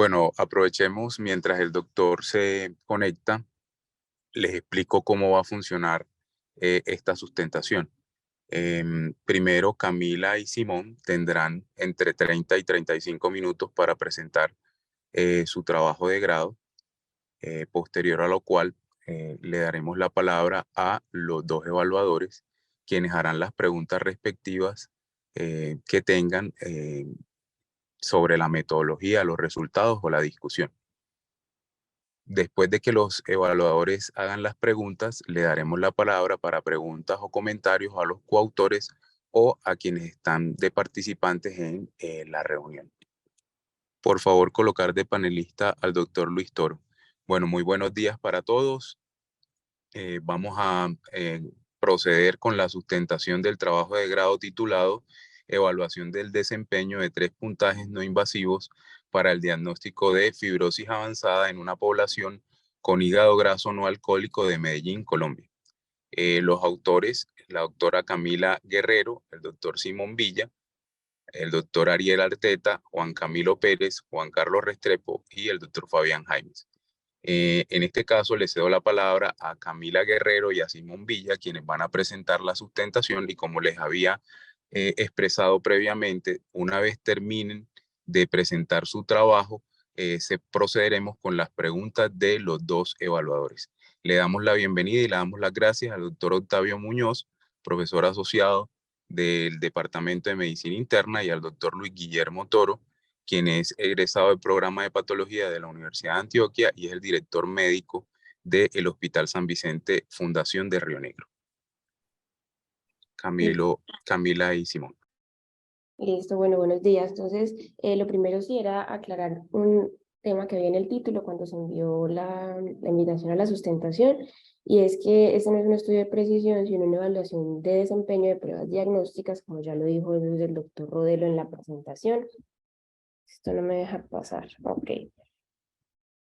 Bueno, aprovechemos mientras el doctor se conecta, les explico cómo va a funcionar esta sustentación. Primero, Camila y Simón tendrán entre 30 y 35 minutos para presentar su trabajo de grado, posterior a lo cual le daremos la palabra a los dos evaluadores, quienes harán las preguntas respectivas que tengan sobre la metodología, los resultados o la discusión. Después de que los evaluadores hagan las preguntas, le daremos la palabra para preguntas o comentarios a los coautores o a quienes están de participantes en la reunión. Por favor, colocar de panelista al doctor Luis Toro. Bueno, muy buenos días para todos. Vamos a proceder con la sustentación del trabajo de grado titulado Evaluación del desempeño de 3 puntajes no invasivos para el diagnóstico de fibrosis avanzada en una población con hígado graso no alcohólico de Medellín, Colombia. Los autores, la doctora Camila Guerrero, el doctor Simón Villa, el doctor Ariel Arteta, Juan Camilo Pérez, Juan Carlos Restrepo y el doctor Fabián Jaimes. En este caso, le cedo la palabra a Camila Guerrero y a Simón Villa, quienes van a presentar la sustentación y como les había expresado previamente, una vez terminen de presentar su trabajo, se procederemos con las preguntas de los dos evaluadores. Le damos la bienvenida y le damos las gracias al doctor Octavio Muñoz, profesor asociado del Departamento de Medicina Interna, y al doctor Luis Guillermo Toro, quien es egresado del programa de patología de la Universidad de Antioquia y es el director médico del Hospital San Vicente Fundación de Río Negro. Camila y Simón. Listo, bueno, buenos días. Entonces, lo primero sí era aclarar un tema que había en el título cuando se envió la invitación a la sustentación, y es que este no es un estudio de precisión, sino una evaluación de desempeño de pruebas diagnósticas, como ya lo dijo desde el doctor Rodelo en la presentación. Esto no me deja pasar. Ok.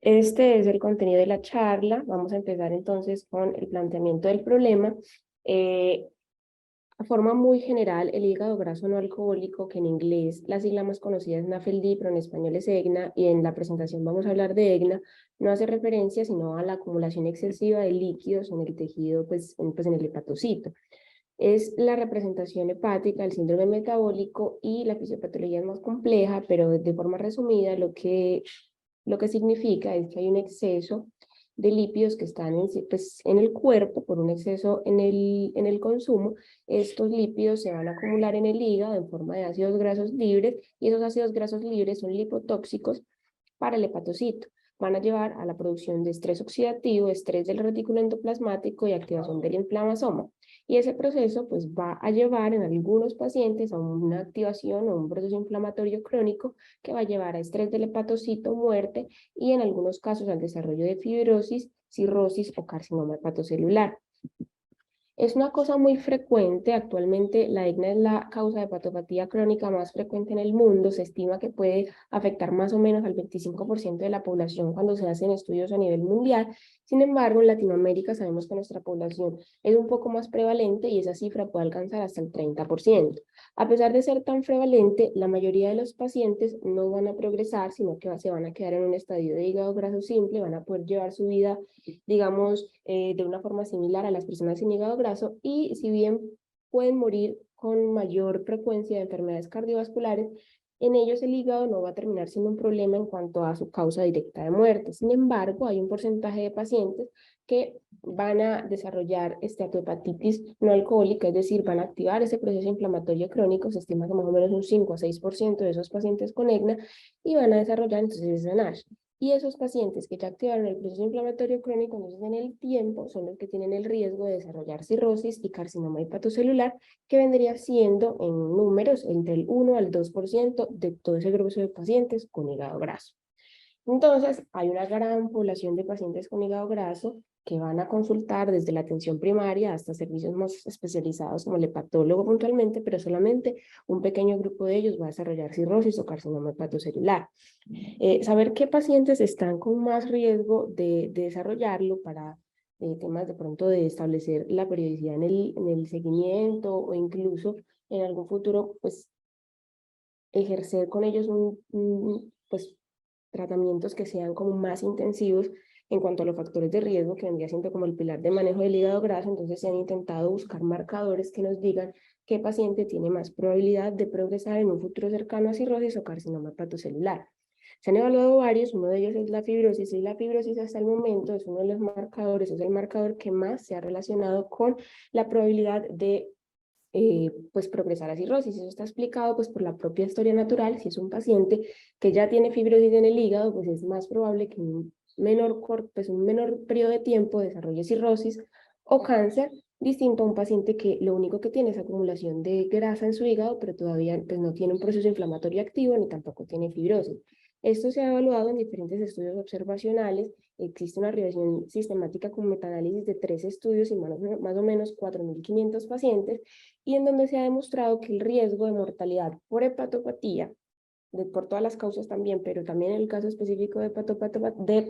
Este es el contenido de la charla. Vamos a empezar entonces con el planteamiento del problema. De forma muy general, el hígado graso no alcohólico, que en inglés la sigla más conocida es NAFLD, pero en español es EGNA, y en la presentación vamos a hablar de EGNA, no hace referencia sino a la acumulación excesiva de líquidos en el tejido, pues en el hepatocito. Es la representación hepática, el síndrome metabólico, y la fisiopatología es más compleja, pero de forma resumida lo que significa es que hay un exceso de lípidos que están en el cuerpo por un exceso en el consumo. Estos lípidos se van a acumular en el hígado en forma de ácidos grasos libres, y esos ácidos grasos libres son lipotóxicos para el hepatocito. Van a llevar a la producción de estrés oxidativo, estrés del retículo endoplasmático y activación del inflammasoma. Y ese proceso pues va a llevar en algunos pacientes a una activación o un proceso inflamatorio crónico que va a llevar a estrés del hepatocito, muerte, y en algunos casos al desarrollo de fibrosis, cirrosis o carcinoma hepatocelular. Es una cosa muy frecuente. Actualmente la EGNA es la causa de hepatopatía crónica más frecuente en el mundo. Se estima que puede afectar más o menos al 25% de la población cuando se hacen estudios a nivel mundial. Sin embargo, en Latinoamérica sabemos que nuestra población es un poco más prevalente y esa cifra puede alcanzar hasta el 30%. A pesar de ser tan prevalente, la mayoría de los pacientes no van a progresar, sino que se van a quedar en un estadio de hígado graso simple, van a poder llevar su vida, digamos, de una forma similar a las personas sin hígado graso, y si bien pueden morir con mayor frecuencia de enfermedades cardiovasculares, en ellos el hígado no va a terminar siendo un problema en cuanto a su causa directa de muerte. Sin embargo, hay un porcentaje de pacientes que van a desarrollar esteatohepatitis no alcohólica, es decir, van a activar ese proceso inflamatorio crónico. Se estima que más o menos un 5 a 6% de esos pacientes con EGNA, y van a desarrollar entonces esa NASH. Y esos pacientes que ya activaron el proceso inflamatorio crónico, entonces en el tiempo, son los que tienen el riesgo de desarrollar cirrosis y carcinoma hepatocelular, que vendría siendo en números entre el 1 al 2% de todo ese grueso de pacientes con hígado graso. Entonces, hay una gran población de pacientes con hígado graso que van a consultar desde la atención primaria hasta servicios más especializados como el hepatólogo puntualmente, pero solamente un pequeño grupo de ellos va a desarrollar cirrosis o carcinoma hepatocelular. Saber qué pacientes están con más riesgo de desarrollarlo para temas de pronto de establecer la periodicidad en el seguimiento, o incluso en algún futuro, pues ejercer con ellos pues tratamientos que sean como más intensivos en cuanto a los factores de riesgo, que vendría siendo como el pilar de manejo del hígado graso. Entonces se han intentado buscar marcadores que nos digan qué paciente tiene más probabilidad de progresar en un futuro cercano a cirrosis o carcinoma hepatocelular. Se han evaluado varios, uno de ellos es la fibrosis, y la fibrosis hasta el momento es uno de los marcadores, es el marcador que más se ha relacionado con la probabilidad de pues progresar a cirrosis. Eso está explicado pues por la propia historia natural. Si es un paciente que ya tiene fibrosis en el hígado, pues es más probable que en un menor periodo de tiempo desarrolle cirrosis o cáncer, distinto a un paciente que lo único que tiene es acumulación de grasa en su hígado, pero todavía pues, no tiene un proceso inflamatorio activo ni tampoco tiene fibrosis. Esto se ha evaluado en diferentes estudios observacionales. Existe una revisión sistemática con metaanálisis de 3 estudios y más o menos 4.500 pacientes, y en donde se ha demostrado que el riesgo de mortalidad por hepatopatía, por todas las causas también, pero también en el caso específico de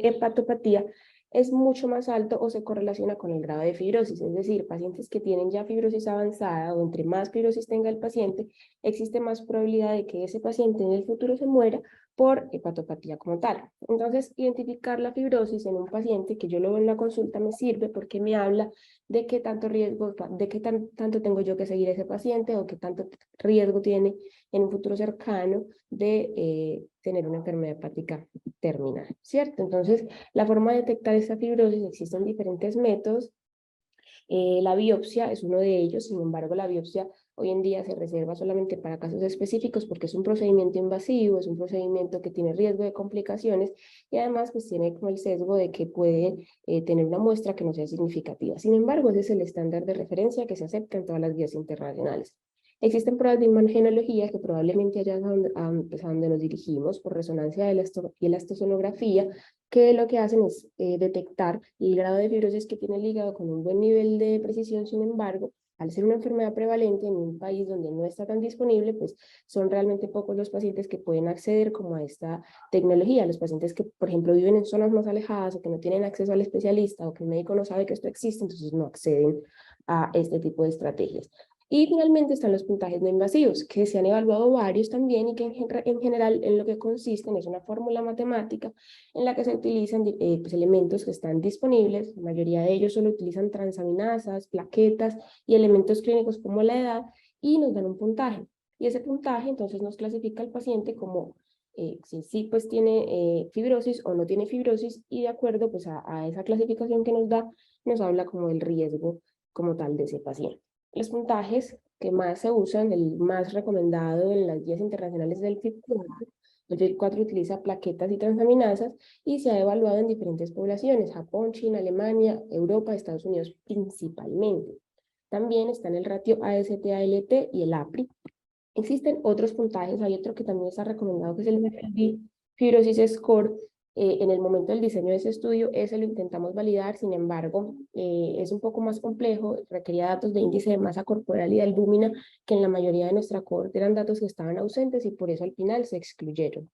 hepatopatía, es mucho más alto o se correlaciona con el grado de fibrosis. Es decir, pacientes que tienen ya fibrosis avanzada, o entre más fibrosis tenga el paciente, existe más probabilidad de que ese paciente en el futuro se muera por hepatopatía como tal. Entonces, identificar la fibrosis en un paciente que yo lo veo en la consulta me sirve porque me habla de qué tanto riesgo, de qué tanto tengo yo que seguir a ese paciente, o qué tanto riesgo tiene en un futuro cercano de tener una enfermedad hepática terminal, ¿cierto? Entonces, la forma de detectar esta fibrosis, existen diferentes métodos. La biopsia es uno de ellos. Sin embargo, la biopsia hoy en día se reserva solamente para casos específicos porque es un procedimiento invasivo, es un procedimiento que tiene riesgo de complicaciones, y además pues tiene como el sesgo de que puede tener una muestra que no sea significativa. Sin embargo, ese es el estándar de referencia que se acepta en todas las guías internacionales. Existen pruebas de imagenología que probablemente allá es a donde nos dirigimos, por resonancia de y elastosonografía, que lo que hacen es detectar el grado de fibrosis que tiene el hígado con un buen nivel de precisión. Sin embargo, al ser una enfermedad prevalente en un país donde no está tan disponible, pues son realmente pocos los pacientes que pueden acceder como a esta tecnología. Los pacientes que, por ejemplo, viven en zonas más alejadas, o que no tienen acceso al especialista, o que el médico no sabe que esto existe, entonces no acceden a este tipo de estrategias. Y finalmente están los puntajes no invasivos, que se han evaluado varios también, y que en general en lo que consisten es una fórmula matemática en la que se utilizan pues, elementos que están disponibles. La mayoría de ellos solo utilizan transaminasas, plaquetas y elementos clínicos como la edad, y nos dan un puntaje. Y ese puntaje entonces nos clasifica al paciente como si sí pues tiene fibrosis o no tiene fibrosis, y de acuerdo pues a esa clasificación que nos da, nos habla como del riesgo como tal de ese paciente. Los puntajes que más se usan, el más recomendado en las guías internacionales del FIB-4, el FIB-4 utiliza plaquetas y transaminasas, y se ha evaluado en diferentes poblaciones: Japón, China, Alemania, Europa, Estados Unidos principalmente. También están el ratio AST-ALT y el APRI. Existen otros puntajes, hay otro que también está recomendado, que es el NFLD Fibrosis Score. En el momento del diseño de ese estudio, ese lo intentamos validar. Sin embargo, es un poco más complejo, requería datos de índice de masa corporal y de albúmina, que en la mayoría de nuestra cohorte eran datos que estaban ausentes, y por eso al final se excluyeron.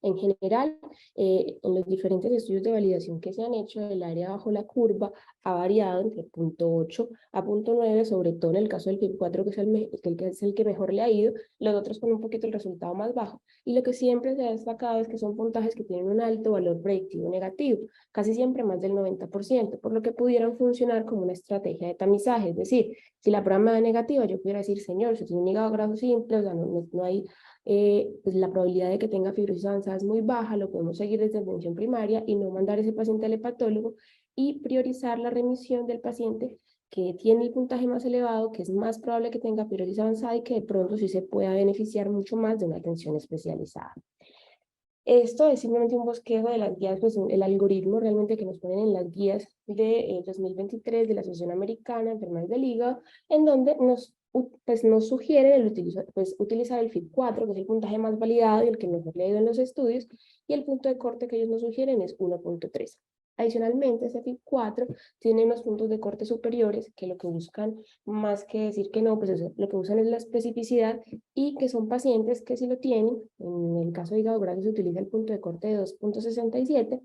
En general, en los diferentes estudios de validación que se han hecho, el área bajo la curva ha variado entre 0.8 a 0.9, sobre todo en el caso del FIB-4, que es el que mejor le ha ido, los otros con un poquito el resultado más bajo. Y lo que siempre se ha destacado es que son puntajes que tienen un alto valor predictivo negativo, casi siempre más del 90%, por lo que pudieran funcionar como una estrategia de tamizaje. Es decir, si la prueba me da negativa, yo pudiera decir, señor, si tiene un hígado graso simple, o sea, no hay pues la probabilidad de que tenga fibrosis avanzada es muy baja, lo podemos seguir desde atención primaria y no mandar ese paciente al hepatólogo, y priorizar la remisión del paciente que tiene el puntaje más elevado, que es más probable que tenga fibrosis avanzada y que de pronto sí se pueda beneficiar mucho más de una atención especializada. Esto es simplemente un bosquejo de las guías, pues el algoritmo realmente que nos ponen en las guías de 2023 de la Asociación Americana de Enfermedades del Hígado, en donde nos sugiere utilizar el FIB-4, que es el puntaje más validado y el que mejor leído en los estudios, y el punto de corte que ellos nos sugieren es 1.3. Adicionalmente, ese FIB-4 tiene unos puntos de corte superiores que lo que buscan, más que decir que no, pues lo que usan es la especificidad, y que son pacientes que si lo tienen, en el caso de hígado graso se utiliza el punto de corte de 2.67,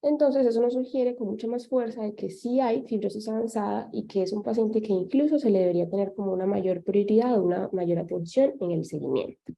entonces eso nos sugiere con mucha más fuerza de que sí hay fibrosis avanzada, y que es un paciente que incluso se le debería tener como una mayor prioridad o una mayor atención en el seguimiento.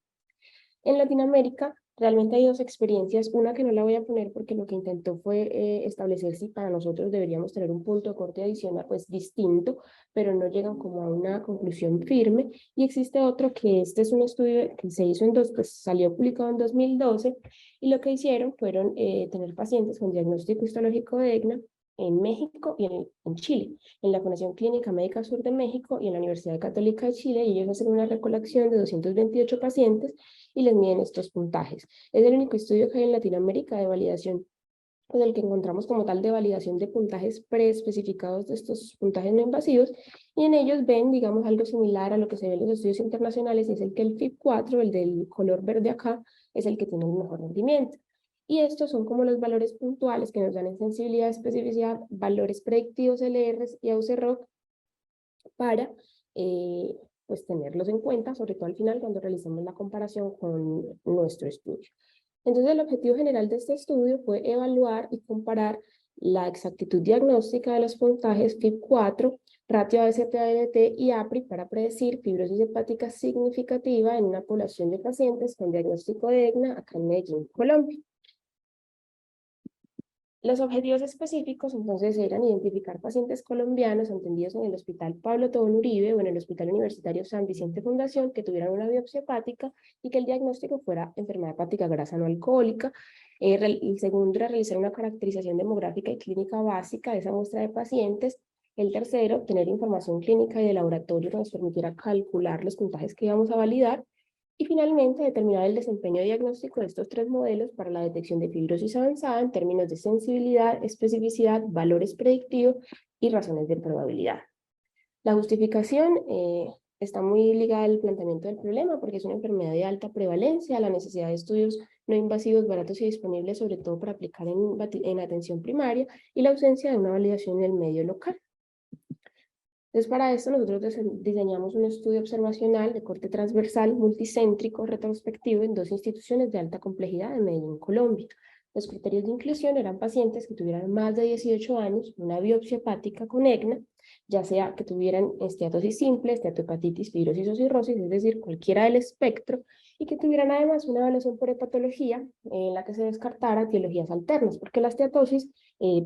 En Latinoamérica Realmente hay dos experiencias, una que no la voy a poner porque lo que intentó fue establecer si para nosotros deberíamos tener un punto de corte adicional, pues distinto, pero no llegan como a una conclusión firme. Y existe otro que este es un estudio que se hizo pues salió publicado en 2012 y lo que hicieron fueron tener pacientes con diagnóstico histológico de EGNA en México y en Chile, en la Fundación Clínica Médica Sur de México y en la Universidad Católica de Chile, y ellos hacen una recolección de 228 pacientes y les miden estos puntajes. Es el único estudio que hay en Latinoamérica de validación, pues el que encontramos como tal de validación de puntajes preespecificados de estos puntajes no invasivos, y en ellos ven, digamos, algo similar a lo que se ve en los estudios internacionales, y es el que el FIB4, el del color verde acá, es el que tiene el mejor rendimiento. Y estos son como los valores puntuales que nos dan en sensibilidad, especificidad, valores predictivos LRs y AUC-ROC para pues tenerlos en cuenta, sobre todo al final cuando realicemos la comparación con nuestro estudio. Entonces el objetivo general de este estudio fue evaluar y comparar la exactitud diagnóstica de los puntajes FIB4, ratio AST-ALT y APRI para predecir fibrosis hepática significativa en una población de pacientes con diagnóstico de EGNA acá en Medellín, Colombia. Los objetivos específicos entonces eran identificar pacientes colombianos atendidos en el Hospital Pablo Tobón Uribe o en el Hospital Universitario San Vicente Fundación que tuvieran una biopsia hepática y que el diagnóstico fuera enfermedad hepática grasa no alcohólica. El segundo era realizar una caracterización demográfica y clínica básica de esa muestra de pacientes. El tercero, obtener información clínica y de laboratorio que nos permitiera calcular los puntajes que íbamos a validar. Y finalmente, determinar el desempeño diagnóstico de estos tres modelos para la detección de fibrosis avanzada en términos de sensibilidad, especificidad, valores predictivos y razones de probabilidad. La justificación está muy ligada al planteamiento del problema porque es una enfermedad de alta prevalencia, la necesidad de estudios no invasivos, baratos y disponibles, sobre todo para aplicar en atención primaria, y la ausencia de una validación en el medio local. Entonces, para esto nosotros diseñamos un estudio observacional de corte transversal, multicéntrico, retrospectivo en dos instituciones de alta complejidad en Medellín, Colombia. Los criterios de inclusión eran pacientes que tuvieran más de 18 años, una biopsia hepática con EGNA, ya sea que tuvieran esteatosis simple, esteatohepatitis, fibrosis o cirrosis, es decir, cualquiera del espectro, y que tuvieran además una evaluación por hepatología en la que se descartara etiologías alternas, porque la esteatosis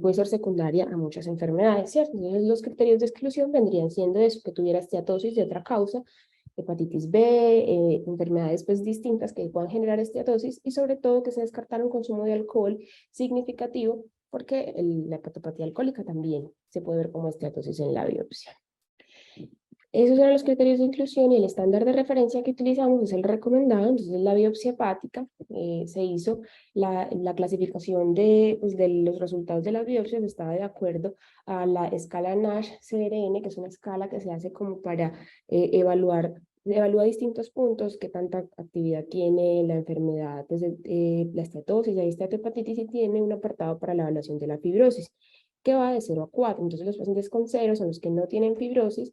puede ser secundaria a muchas enfermedades, ¿cierto? Entonces los criterios de exclusión vendrían siendo eso, que tuviera esteatosis de otra causa, hepatitis B, enfermedades pues distintas que puedan generar esteatosis, y sobre todo que se descartara un consumo de alcohol significativo, porque la hepatopatía alcohólica también se puede ver como esteatosis en la biopsia. Esos eran los criterios de inclusión, y el estándar de referencia que utilizamos es el recomendado. Entonces la biopsia hepática, se hizo la clasificación pues, de los resultados de las biopsias, estaba de acuerdo a la escala Nash-CRN, que es una escala que se hace como para evalúa distintos puntos, qué tanta actividad tiene la enfermedad, pues, la esteatosis, la esteatohepatitis, y tiene un apartado para la evaluación de la fibrosis, que va de 0 a 4. Entonces los pacientes con 0 son los que no tienen fibrosis,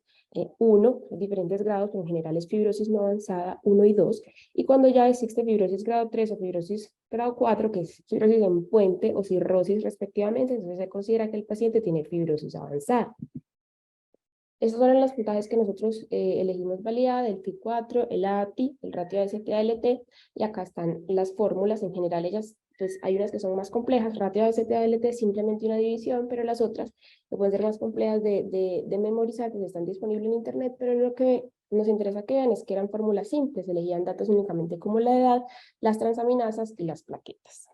1, diferentes grados, pero en general es fibrosis no avanzada 1 y 2, y cuando ya existe fibrosis grado 3 o fibrosis grado 4, que es fibrosis en puente o cirrosis respectivamente, entonces se considera que el paciente tiene fibrosis avanzada. Estos son los puntajes que nosotros elegimos validar, el FIB4, el API, el ratio AST-ALT, y acá están las fórmulas. En general ellas, pues hay unas que son más complejas, ratio AST-ALT es simplemente una división, pero las otras que pueden ser más complejas de memorizar, pues están disponibles en internet, pero lo que nos interesa que vean es que eran fórmulas simples, elegían datos únicamente como la edad, las transaminasas y las plaquetas.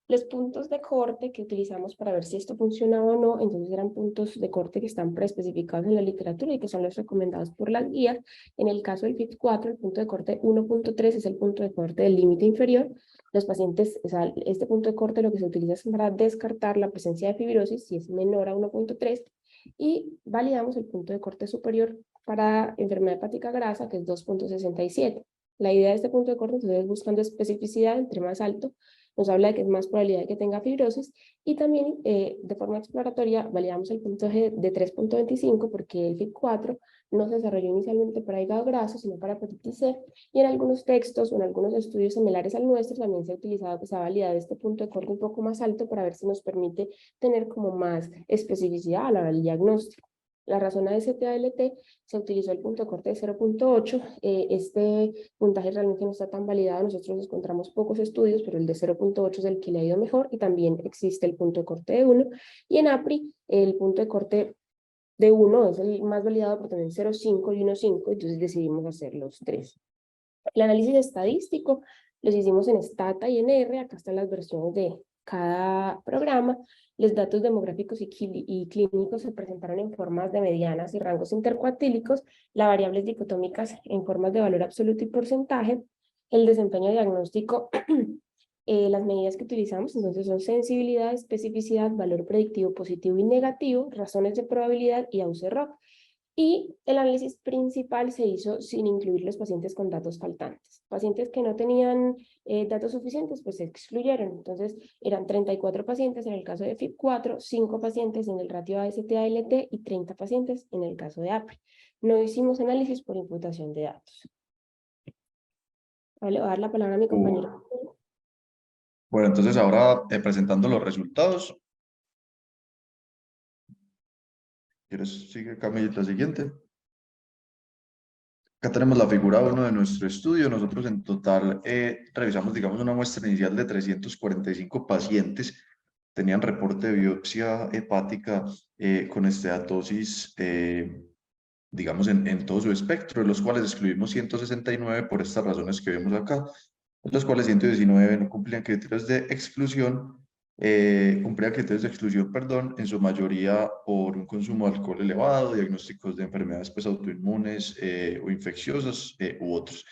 Los puntos de corte que utilizamos para ver si esto funcionaba o no, entonces eran puntos de corte que están preespecificados en la literatura y que son los recomendados por las guías. En el caso del FIB4, el punto de corte 1.3 es el punto de corte del límite inferior. Los pacientes, o sea, este punto de corte lo que se utiliza es para descartar la presencia de fibrosis si es menor a 1.3, y validamos el punto de corte superior para enfermedad hepática grasa, que es 2.67. La idea de este punto de corte entonces es buscando especificidad, entre más alto, nos habla de que es más probabilidad de que tenga fibrosis, y también de forma exploratoria validamos el puntaje de 3.25 porque el FIB4 no se desarrolló inicialmente para hígado graso, sino para hepatitis C, y en algunos textos o en algunos estudios similares al nuestro también se ha utilizado, pues, a validar este punto de corte un poco más alto para ver si nos permite tener como más especificidad a la hora del diagnóstico. la razón AST-ALT se utilizó el punto de corte de 0.8. Este puntaje realmente no está tan validado. Nosotros encontramos pocos estudios, pero el de 0.8 es el que le ha ido mejor, y también existe el punto de corte de 1. Y en APRI, el punto de corte de 1 es el más validado por tener 0.5 y 1.5, entonces decidimos hacer los tres. El análisis estadístico los hicimos en Stata y en R. Acá están las versiones de cada programa. Los datos demográficos y clínicos se presentaron en formas de medianas y rangos intercuartílicos, las variables dicotómicas en formas de valor absoluto y porcentaje, el desempeño diagnóstico, las medidas que utilizamos entonces son sensibilidad, especificidad, valor predictivo positivo y negativo, razones de probabilidad y AUC-ROC. Y el análisis principal se hizo sin incluir los pacientes con datos faltantes. Pacientes que no tenían datos suficientes, pues se excluyeron. Entonces, eran 34 pacientes en el caso de FIP4, 5 pacientes en el ratio AST-ALT y 30 pacientes en el caso de APRI. No hicimos análisis por imputación de datos. Vale, voy a dar la palabra a mi compañero. Bueno, entonces ahora presentando los resultados. ¿Quieres seguir, Camila, la siguiente? Acá tenemos la figura 1 de nuestro estudio. Nosotros en total revisamos, digamos, una muestra inicial de 345 pacientes. Tenían reporte de biopsia hepática con esteatosis, digamos, en todo su espectro, de los cuales excluimos 169 por estas razones que vemos acá, de los cuales 119 no cumplían criterios de exclusión, cumplían criterios de exclusión, perdón, en su mayoría por un consumo de alcohol elevado, diagnósticos de enfermedades pues, autoinmunes o infecciosas u otros.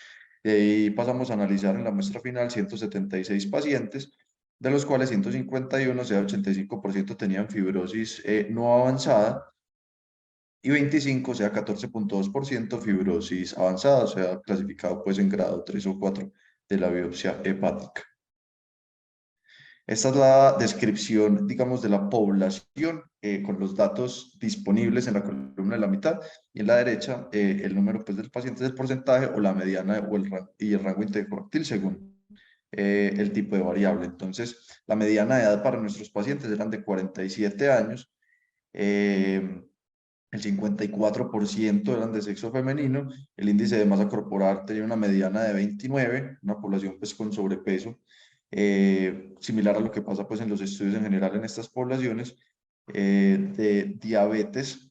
Y pasamos a analizar en la muestra final 176 pacientes, de los cuales 151, o sea, 85% tenían fibrosis no avanzada, y 25, o sea, 14.2% fibrosis avanzada, o sea, clasificado pues en grado 3 o 4 de la biopsia hepática. Esta es la descripción, digamos, de la población con los datos disponibles en la columna de la mitad, y en la derecha el número pues, del paciente del porcentaje o la mediana o y el rango intercuartil según el tipo de variable. Entonces, la mediana de edad para nuestros pacientes eran de 47 años, el 54% eran de sexo femenino, el índice de masa corporal tenía una mediana de 29, una población pues con sobrepeso, similar a lo que pasa pues en los estudios en general en estas poblaciones, de diabetes,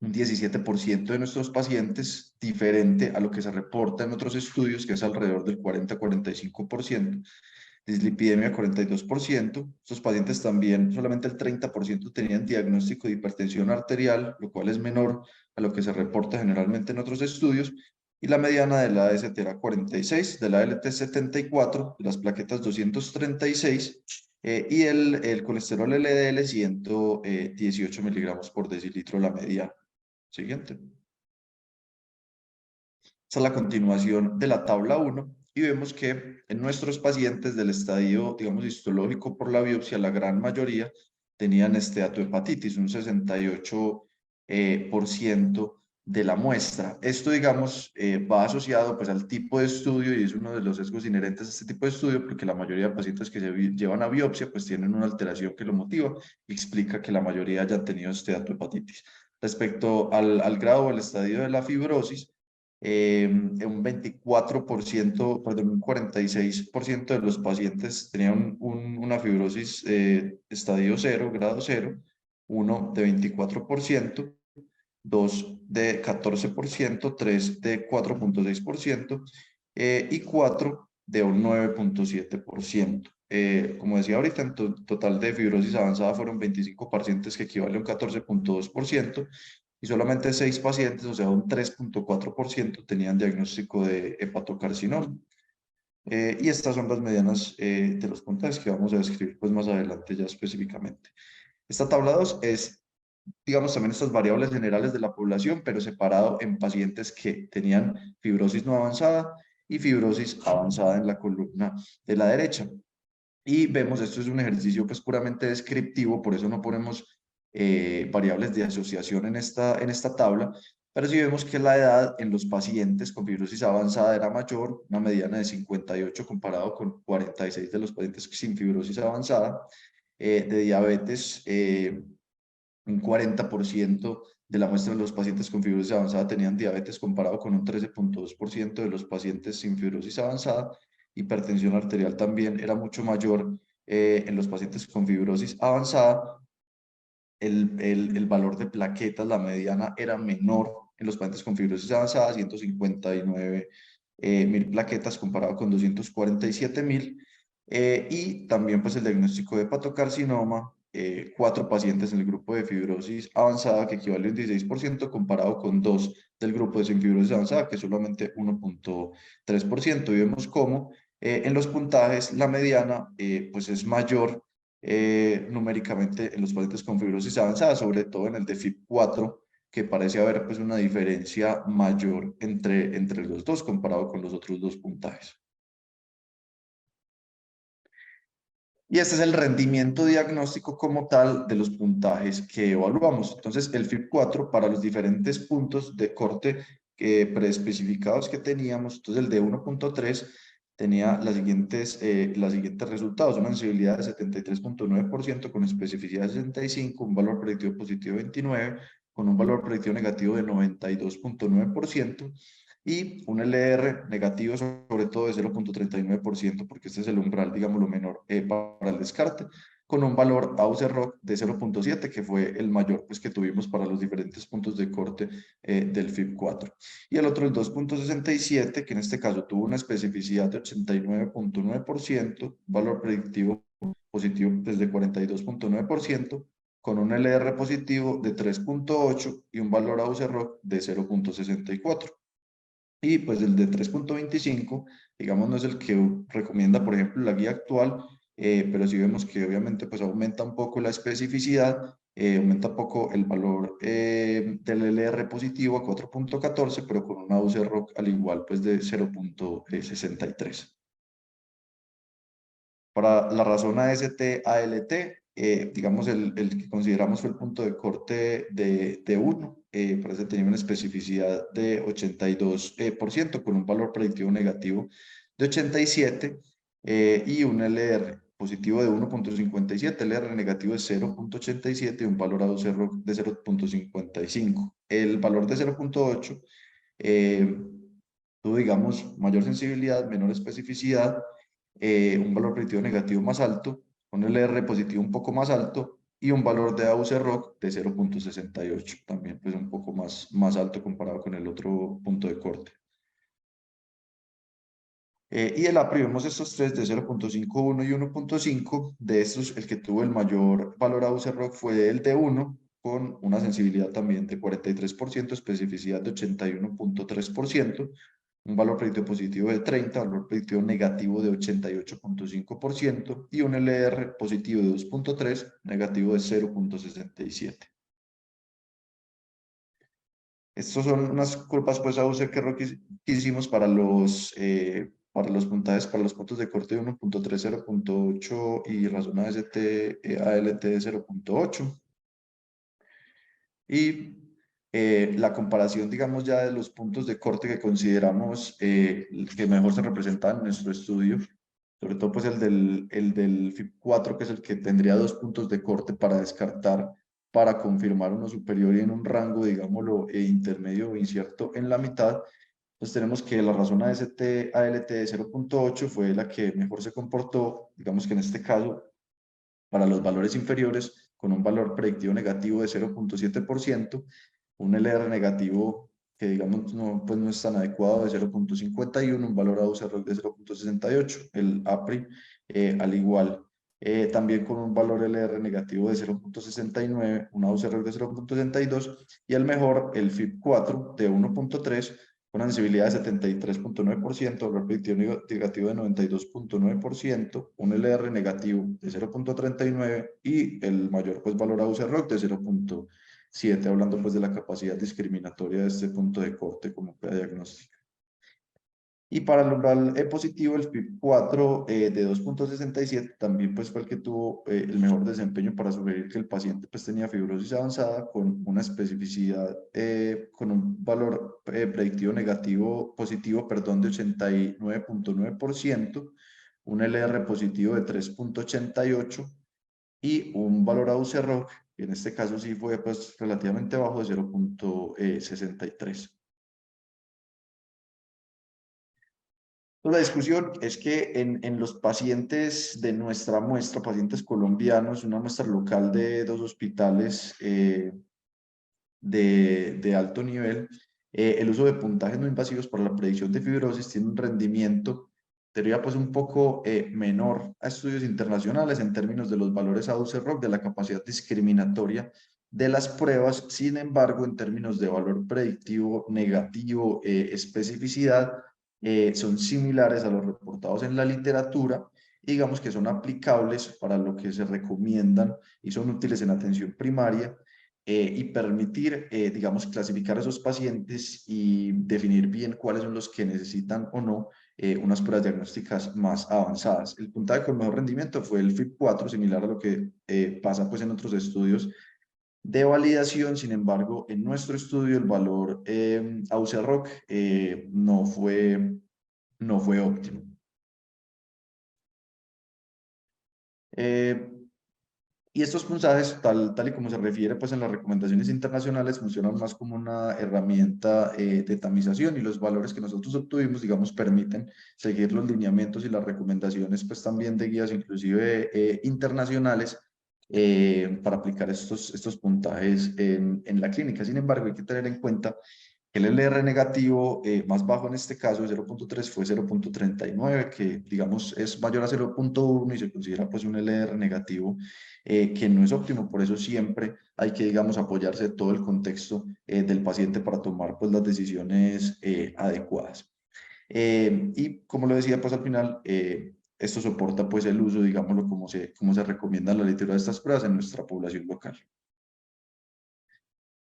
un 17% de nuestros pacientes, diferente a lo que se reporta en otros estudios, que es alrededor del 40-45%. Dislipidemia 42%. Estos pacientes también, solamente el 30% tenían diagnóstico de hipertensión arterial, lo cual es menor a lo que se reporta generalmente en otros estudios. Y la mediana de la AST era 46, de la LT 74, de las plaquetas 236, y el colesterol LDL 118 miligramos por decilitro la mediana. Siguiente. Esta es la continuación de la tabla 1 y vemos que en nuestros pacientes del estadio, digamos, histológico por la biopsia, la gran mayoría tenían esteatohepatitis, un 68% de la muestra. Esto, digamos, va asociado pues, al tipo de estudio y es uno de los sesgos inherentes a este tipo de estudio porque la mayoría de pacientes que se llevan a biopsia pues tienen una alteración que lo motiva y explica que la mayoría hayan tenido esteatohepatitis. Respecto al grado o al estadio de la fibrosis, un 24%, perdón, un 46% de los pacientes tenían una fibrosis estadio 0, grado 0, uno de 24%, 2 de 14%, 3 de 4.6% y 4 de un 9.7%. Como decía ahorita, en total de fibrosis avanzada fueron 25 pacientes, que equivale a un 14.2%, y solamente 6 pacientes, o sea, un 3.4%, tenían diagnóstico de hepatocarcinoma. Y estas son las medianas de los puntajes que vamos a describir pues, más adelante ya específicamente. Esta tabla 2 es, digamos, también estas variables generales de la población, pero separado en pacientes que tenían fibrosis no avanzada y fibrosis avanzada en la columna de la derecha. Y vemos, esto es un ejercicio pues puramente descriptivo, por eso no ponemos variables de asociación en esta tabla, pero sí vemos que la edad en los pacientes con fibrosis avanzada era mayor, una mediana de 58 comparado con 46 de los pacientes sin fibrosis avanzada, de diabetes, un 40% de la muestra de los pacientes con fibrosis avanzada tenían diabetes comparado con un 13.2% de los pacientes sin fibrosis avanzada. Hipertensión arterial también era mucho mayor en los pacientes con fibrosis avanzada. El valor de plaquetas, la mediana, era menor en los pacientes con fibrosis avanzada, 159.000 plaquetas comparado con 247.000. Y también pues el diagnóstico de hepatocarcinoma, 4 pacientes en el grupo de fibrosis avanzada, que equivale a un 16%, comparado con 2 del grupo de sin fibrosis avanzada, que es solamente 1.3%. Y vemos cómo en los puntajes la mediana pues es mayor numéricamente en los pacientes con fibrosis avanzada, sobre todo en el de FIB4, que parece haber pues una diferencia mayor entre los dos comparado con los otros dos puntajes. Y este es el rendimiento diagnóstico como tal de los puntajes que evaluamos. Entonces, el FIB4 para los diferentes puntos de corte preespecificados que teníamos, entonces el de 1.3 tenía los siguientes resultados: una sensibilidad de 73.9% con especificidad de 65, un valor predictivo positivo de 29, con un valor predictivo negativo de 92.9%, y un LR negativo sobre todo de 0.39%, porque este es el umbral, digamos, lo menor para el descarte, con un valor AUC-ROC de 0.7, que fue el mayor pues, que tuvimos para los diferentes puntos de corte del FIB4. Y el otro, el 2.67, que en este caso tuvo una especificidad de 89.9%, valor predictivo positivo desde 42.9%, con un LR positivo de 3.8 y un valor AUC-ROC de 0.64. Y pues el de 3.25, digamos, no es el que recomienda, por ejemplo, la guía actual, pero sí vemos que obviamente pues aumenta un poco la especificidad, aumenta un poco el valor del LR positivo a 4.14, pero con una UC-ROC al igual pues de 0.63. Para la razón AST-ALT, digamos, el que consideramos fue el punto de corte de 1, parece tener una especificidad de 82%, con un valor predictivo negativo de 87, y un LR positivo de 1.57, LR negativo de 0.87 y un valor AUC-ROC de 0.55. El valor de 0.8 tuvo, digamos, mayor sensibilidad, menor especificidad, un valor predictivo negativo más alto, un LR positivo un poco más alto y un valor de AUC-ROC de 0.68, también pues un poco más alto comparado con el otro punto de corte. Y el APRI vemos estos tres de 0.51 y 1.5. De estos, el que tuvo el mayor valor AUC-ROC fue el de 1, con una sensibilidad también de 43%, especificidad de 81.3%, un valor predictivo positivo de 30, valor predictivo negativo de 88.5% y un LR positivo de 2.3, negativo de 0.67. Estos son unas curvas pues AUC-ROC que hicimos para los puntajes, para los puntos de corte de 1.3, 0.8 y razón AST-ALT de 0.8. Y la comparación, digamos, ya de los puntos de corte que consideramos que mejor se representan en nuestro estudio, sobre todo pues el del FIB4, que es el que tendría 2 puntos de corte para descartar, para confirmar uno superior y en un rango, digámoslo, intermedio o incierto en la mitad. Pues tenemos que la razón AST-ALT de 0.8 fue la que mejor se comportó, digamos que en este caso, para los valores inferiores, con un valor predictivo negativo de 0.7%, un LR negativo que digamos pues no es tan adecuado de 0.51, un valor AUC-ROC de 0.68, el APRI al igual, también con un valor LR negativo de 0.69, un AUC-ROC de 0.62 y el mejor, el FIB4 de 1.3, una sensibilidad de 73.9%, valor predictivo negativo de 92.9%, un LR negativo de 0.39 y el mayor pues valor AUC-ROC de 0.7, hablando pues de la capacidad discriminatoria de este punto de corte como prueba diagnóstica. Y para el umbral positivo, el FIB4 de 2.67 también pues fue el que tuvo el mejor desempeño para sugerir que el paciente pues tenía fibrosis avanzada con una especificidad, con un valor predictivo negativo, positivo, perdón, de 89.9%, un LR positivo de 3.88 y un valor AUC-ROC En este caso sí fue pues relativamente bajo de 0.63. La discusión es que en los pacientes de nuestra muestra, pacientes colombianos, una muestra local de 2 hospitales de alto nivel, el uso de puntajes no invasivos para la predicción de fibrosis tiene un rendimiento, diría pues un poco menor a estudios internacionales en términos de los valores AUC-ROC, de la capacidad discriminatoria de las pruebas. Sin embargo, en términos de valor predictivo negativo, especificidad, son similares a los reportados en la literatura, y digamos que son aplicables para lo que se recomiendan y son útiles en atención primaria, y permitir, digamos, clasificar a esos pacientes y definir bien cuáles son los que necesitan o no unas pruebas diagnósticas más avanzadas. El puntaje con mejor rendimiento fue el FIB-4, similar a lo que pasa pues en otros estudios de validación. Sin embargo, en nuestro estudio el valor AUC-ROC no fue óptimo. Y estos puntajes, tal y como se refiere pues en las recomendaciones internacionales, funcionan más como una herramienta de tamización, y los valores que nosotros obtuvimos, digamos, permiten seguir los lineamientos y las recomendaciones pues también de guías inclusive internacionales, para aplicar estos puntajes en la clínica. Sin embargo, hay que tener en cuenta que el LR negativo más bajo en este caso de 0.3 fue 0.39, que digamos es mayor a 0.1 y se considera pues un LR negativo que no es óptimo. Por eso siempre hay que, digamos, apoyarse de todo el contexto del paciente para tomar pues las decisiones adecuadas. Y como lo decía pues al final, esto soporta pues el uso, digámoslo, como se recomienda en la literatura de estas pruebas en nuestra población local.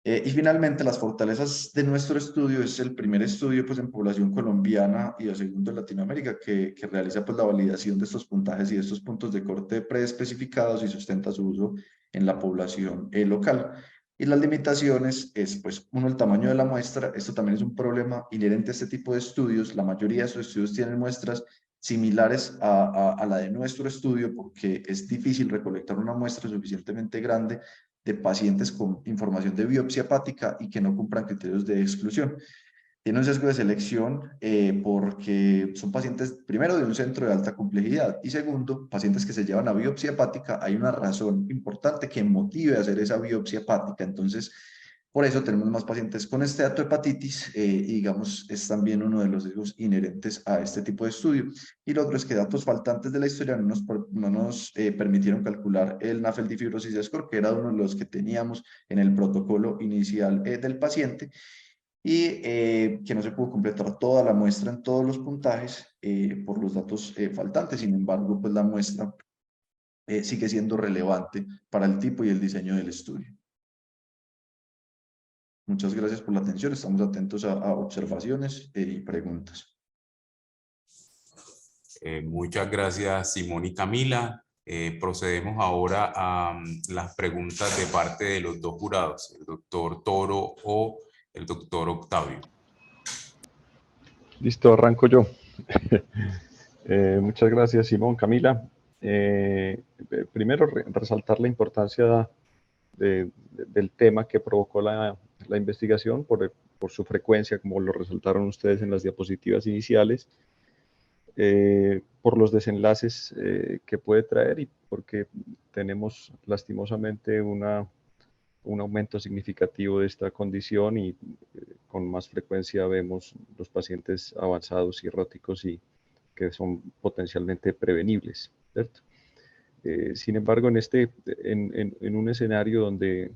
Y finalmente, las fortalezas de nuestro estudio: es el primer estudio pues, en población colombiana y el segundo en Latinoamérica que realiza pues, la validación de estos puntajes y de estos puntos de corte preespecificados y sustenta su uso en la población local. Y las limitaciones es, pues, uno, el tamaño de la muestra. Esto también es un problema inherente a este tipo de estudios. La mayoría de estos estudios tienen muestras similares a la de nuestro estudio, porque es difícil recolectar una muestra suficientemente grande de pacientes con información de biopsia hepática y que no cumplan criterios de exclusión. Tiene un sesgo de selección porque son pacientes, primero, de un centro de alta complejidad, y segundo, pacientes que se llevan a biopsia hepática. Hay una razón importante que motive a hacer esa biopsia hepática. Entonces, por eso tenemos más pacientes con esteatohepatitis, y digamos, es también uno de los riesgos inherentes a este tipo de estudio. Y lo otro es que datos faltantes de la historia no nos permitieron calcular el NAFLD fibrosis score, que era uno de los que teníamos en el protocolo inicial del paciente, y que no se pudo completar toda la muestra en todos los puntajes por los datos faltantes. Sin embargo, pues la muestra sigue siendo relevante para el tipo y el diseño del estudio. Muchas gracias por la atención. Estamos atentos a observaciones y preguntas. Muchas gracias, Simón y Camila. Procedemos ahora a las preguntas de parte de los dos jurados, el doctor Toro o el doctor Octavio. Listo, arranco yo. Muchas gracias, Simón, Camila. Primero, resaltar la importancia del tema que provocó la investigación por su frecuencia, como lo resaltaron ustedes en las diapositivas iniciales, por los desenlaces que puede traer, y porque tenemos lastimosamente un aumento significativo de esta condición, y con más frecuencia vemos los pacientes avanzados cirróticos y que son potencialmente prevenibles, ¿cierto? Sin embargo, en un escenario donde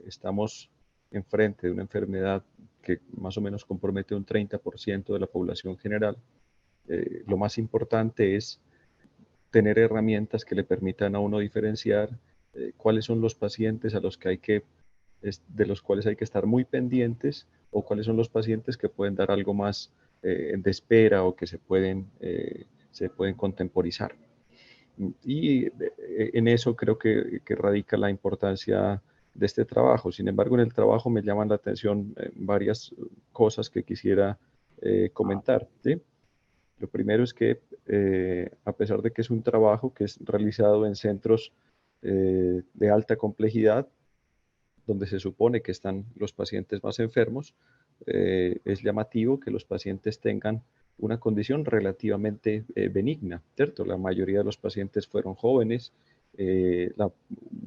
estamos enfrente de una enfermedad que más o menos compromete un 30% de la población general, lo más importante es tener herramientas que le permitan a uno diferenciar cuáles son los pacientes a los que de los cuales hay que estar muy pendientes, o cuáles son los pacientes que pueden dar algo más de espera, o que se pueden contemporizar. Y en eso creo que radica la importancia de este trabajo. Sin embargo, en el trabajo me llaman la atención varias cosas que quisiera comentar, ¿sí? Lo primero es que, a pesar de que es un trabajo que es realizado en centros de alta complejidad, donde se supone que están los pacientes más enfermos, es llamativo que los pacientes tengan una condición relativamente benigna, ¿cierto? La mayoría de los pacientes fueron jóvenes,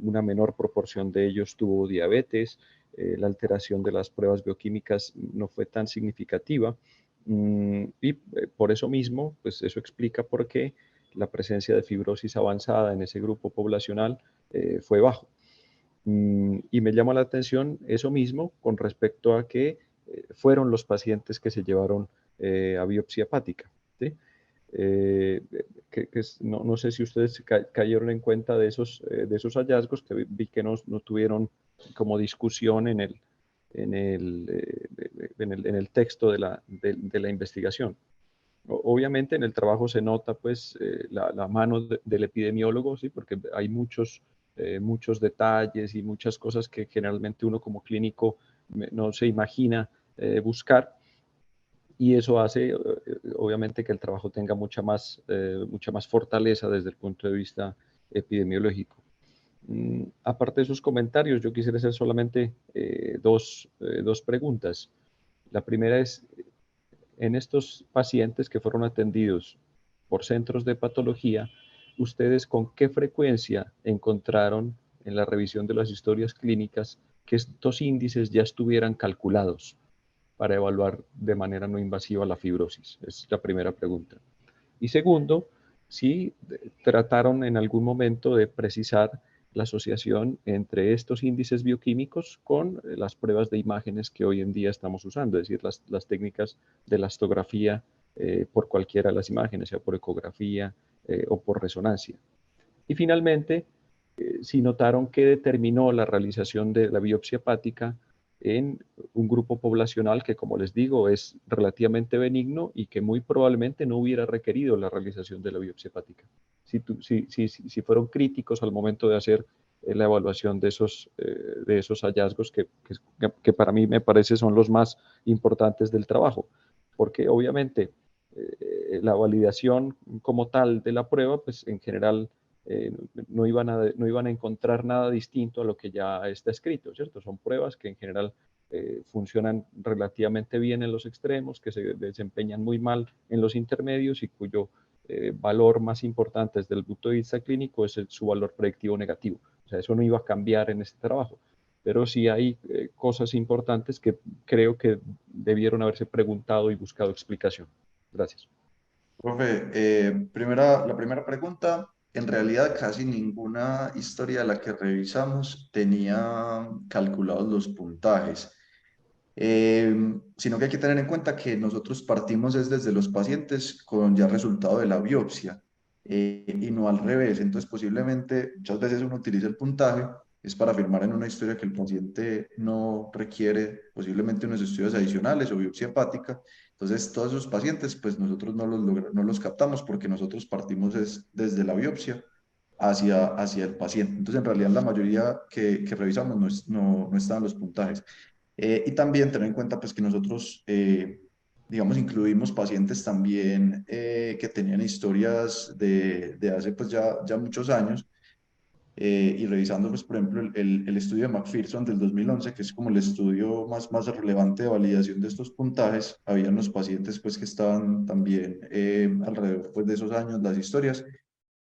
una menor proporción de ellos tuvo diabetes, la alteración de las pruebas bioquímicas no fue tan significativa, y por eso mismo, pues eso explica por qué la presencia de fibrosis avanzada en ese grupo poblacional fue bajo. Y me llama la atención eso mismo con respecto a que fueron los pacientes que se llevaron a biopsia hepática, ¿sí? No sé si ustedes cayeron en cuenta de esos hallazgos, que vi que no tuvieron como discusión en el texto de la investigación. Obviamente en el trabajo se nota pues la mano del epidemiólogo, ¿sí? Porque hay muchos detalles y muchas cosas que generalmente uno como clínico no se imagina buscar, y eso hace obviamente que el trabajo tenga mucha más fortaleza desde el punto de vista epidemiológico. Aparte de esos comentarios, yo quisiera hacer solamente dos preguntas. La primera es, en estos pacientes que fueron atendidos por centros de patología, ¿ustedes con qué frecuencia encontraron en la revisión de las historias clínicas que estos índices ya estuvieran calculados para evaluar de manera no invasiva la fibrosis? Es la primera pregunta. Y segundo, si trataron en algún momento de precisar la asociación entre estos índices bioquímicos con las pruebas de imágenes que hoy en día estamos usando, es decir, las técnicas de elastografía por cualquiera de las imágenes, sea por ecografía o por resonancia. Y finalmente, si notaron que determinó la realización de la biopsia hepática en un grupo poblacional que, como les digo, es relativamente benigno y que muy probablemente no hubiera requerido la realización de la biopsia hepática. Si fueron críticos al momento de hacer la evaluación de esos hallazgos que para mí me parece son los más importantes del trabajo, porque obviamente la validación como tal de la prueba, pues en general no iban a encontrar nada distinto a lo que ya está escrito, ¿cierto? Son pruebas que en general funcionan relativamente bien en los extremos, que se desempeñan muy mal en los intermedios y cuyo valor más importante desde el punto de vista clínico es su valor predictivo negativo. O sea, eso no iba a cambiar en este trabajo, pero sí hay cosas importantes que creo que debieron haberse preguntado y buscado explicación. Gracias. Profe, la primera pregunta, en realidad casi ninguna historia de la que revisamos tenía calculados los puntajes. Sino que hay que tener en cuenta que nosotros partimos desde los pacientes con ya resultado de la biopsia y no al revés. Entonces, posiblemente muchas veces uno utiliza el puntaje es para afirmar en una historia que el paciente no requiere posiblemente unos estudios adicionales o biopsia hepática. Entonces, todos esos pacientes, pues nosotros no los captamos porque nosotros partimos desde la biopsia hacia el paciente. Entonces, en realidad, la mayoría que revisamos no están los puntajes. Y también tener en cuenta pues, que nosotros, digamos, incluimos pacientes también que tenían historias de hace pues, ya muchos años. Y revisando, pues, por ejemplo, el estudio de McPherson del 2011, que es como el estudio más relevante de validación de estos puntajes, había unos pacientes pues, que estaban también alrededor pues, de esos años, las historias.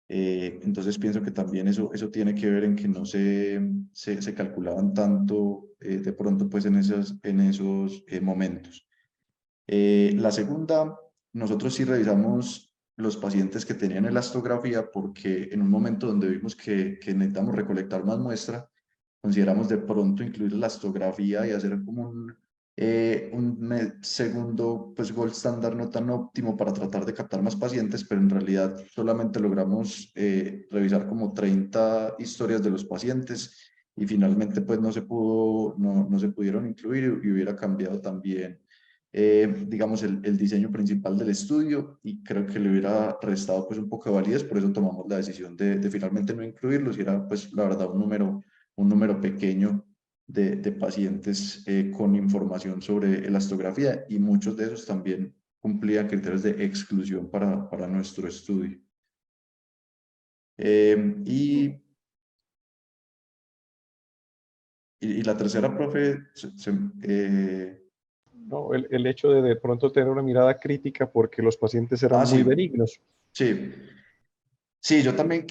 Entonces pienso que también eso tiene que ver en que no se calculaban tanto de pronto pues en esos momentos. La segunda, nosotros sí revisamos los pacientes que tenían elastografía porque en un momento donde vimos que necesitamos recolectar más muestra, consideramos de pronto incluir la elastografía y hacer como un segundo pues, gold standard no tan óptimo para tratar de captar más pacientes, pero en realidad solamente logramos revisar como 30 historias de los pacientes y finalmente pues no se pudieron incluir y hubiera cambiado también digamos, el diseño principal del estudio y creo que le hubiera restado pues un poco de validez, por eso tomamos la decisión de finalmente no incluirlos y era pues la verdad un número pequeño de pacientes con información sobre elastografía y muchos de esos también cumplían criterios de exclusión para nuestro estudio. Y y la tercera, profe, No, el hecho de pronto tener una mirada crítica porque los pacientes eran muy sí, benignos. sí. Sí, yo también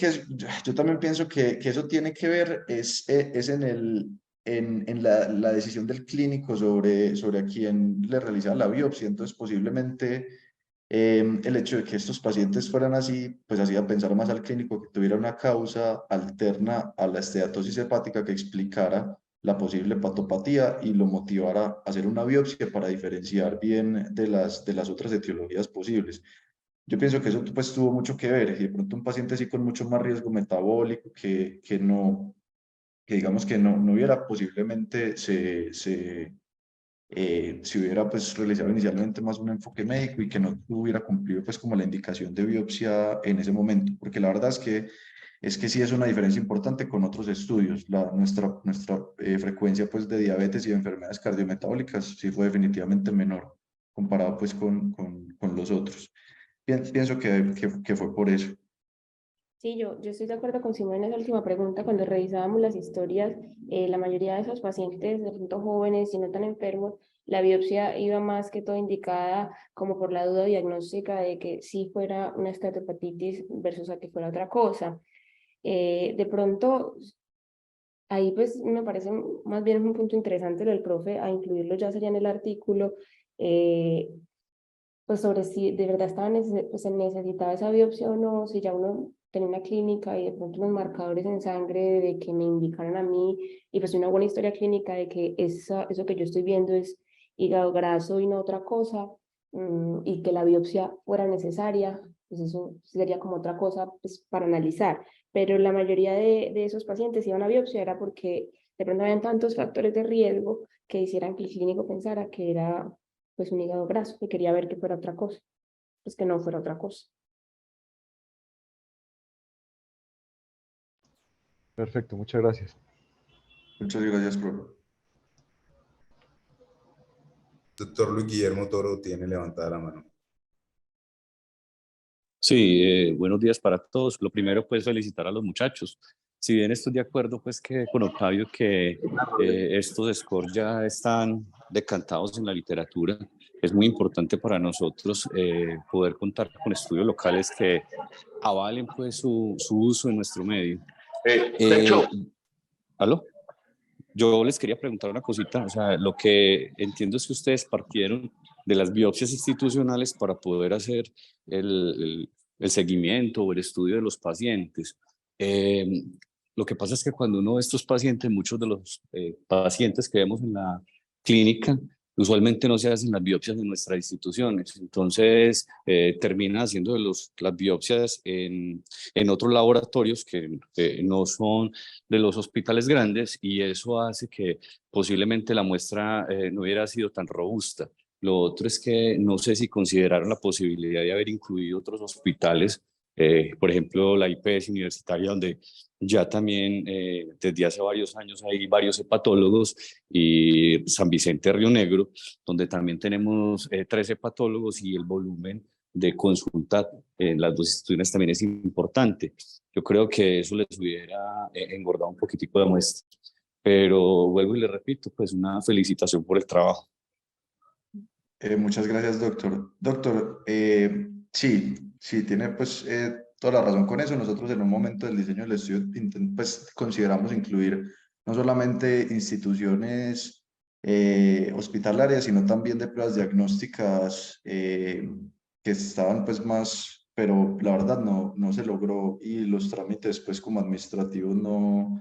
pienso que eso tiene que ver es en la decisión del clínico sobre a quién le realiza la biopsia. Entonces, posiblemente el hecho de que estos pacientes fueran así, pues hacía pensar más al clínico que tuviera una causa alterna a la esteatosis hepática que explicara la posible patopatía y lo motivara a hacer una biopsia para diferenciar bien de las otras etiologías posibles. Yo pienso que eso pues tuvo mucho que ver, y de pronto un paciente así con mucho más riesgo metabólico que digamos que no hubiera posiblemente si hubiera pues realizado inicialmente más un enfoque médico y que no hubiera cumplido pues como la indicación de biopsia en ese momento, porque la verdad es que sí es una diferencia importante con otros estudios. Nuestra frecuencia pues de diabetes y de enfermedades cardiometabólicas sí fue definitivamente menor comparado pues con los otros. Pienso que fue por eso. Sí, yo estoy de acuerdo con Simón en esa última pregunta. Cuando revisábamos las historias, la mayoría de esos pacientes, de pronto jóvenes y no tan enfermos, la biopsia iba más que todo indicada como por la duda diagnóstica de que sí fuera una esteatohepatitis versus a que fuera otra cosa. De pronto, ahí pues me parece más bien un punto interesante lo del profe, a incluirlo ya sería en el artículo, eh, pues sobre si de verdad pues, se necesitaba esa biopsia o no, si ya uno tenía una clínica y de pronto unos marcadores en sangre de que me indicaran a mí, y pues una buena historia clínica de que eso que yo estoy viendo es hígado graso y no otra cosa, y que la biopsia fuera necesaria, pues eso sería como otra cosa pues, para analizar. Pero la mayoría de esos pacientes iban a biopsia era porque de pronto habían tantos factores de riesgo que hicieran que el clínico pensara que era pues un hígado graso y quería ver que fuera otra cosa, pues que no fuera otra cosa. Perfecto, muchas gracias. Muchas gracias, profe. Doctor Luis Guillermo Toro tiene levantada la mano. Sí, buenos días para todos. Lo primero, pues felicitar a los muchachos. Si bien estoy de acuerdo pues que con Octavio que estos scores ya están decantados en la literatura, es muy importante para nosotros poder contar con estudios locales que avalen pues su uso en nuestro medio. ¿Aló? Yo les quería preguntar una cosita, o sea, lo que entiendo es que ustedes partieron de las biopsias institucionales para poder hacer el seguimiento o el estudio de los pacientes. Lo que pasa es que cuando uno ve estos pacientes, muchos de los pacientes que vemos en la clínica, usualmente no se hacen las biopsias en nuestras instituciones, entonces terminan haciendo las biopsias en otros laboratorios que no son de los hospitales grandes y eso hace que posiblemente la muestra no hubiera sido tan robusta. Lo otro es que no sé si consideraron la posibilidad de haber incluido otros hospitales, por ejemplo la IPS universitaria, donde ya también desde hace varios años hay varios hepatólogos, y San Vicente Río Negro, donde también tenemos 3 hepatólogos y el volumen de consulta en las dos instituciones también es importante. Yo creo que eso les hubiera engordado un poquitico de muestra. Pero vuelvo y le repito, pues una felicitación por el trabajo. Muchas gracias, doctor. Doctor, sí, tiene pues toda la razón con eso. Nosotros en un momento del diseño del estudio pues, consideramos incluir no solamente instituciones hospitalarias, sino también de pruebas diagnósticas que estaban pues más, pero la verdad no se logró y los trámites pues como administrativos no